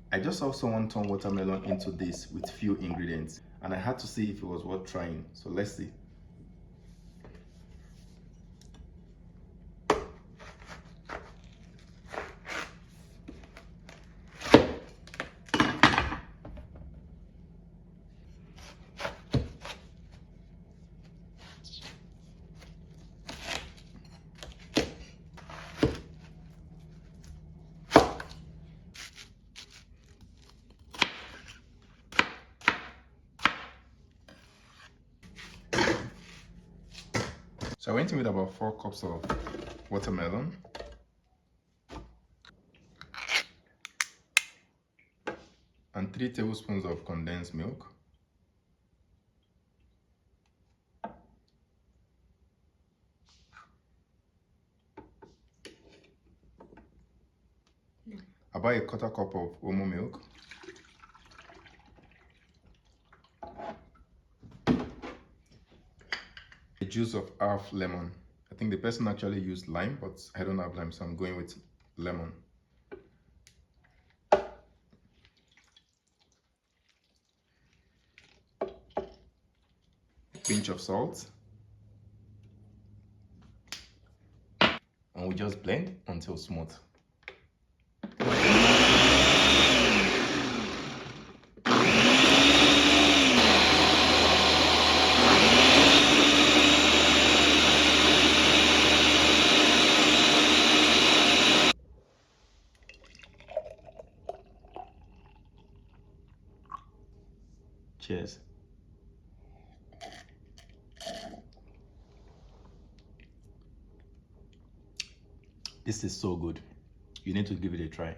I just saw someone turn watermelon into this with few ingredients, and I had to see if it was worth trying. So let's see. So I went in with about 4 cups of watermelon, and 3 tablespoons of condensed milk, about a quarter cup of almond milk, a juice of half lemon. I think the person actually used lime, but I don't have lime, so I'm going with lemon. A pinch of salt. And we just blend until smooth. Cheers. This is so good. You need to give it a try.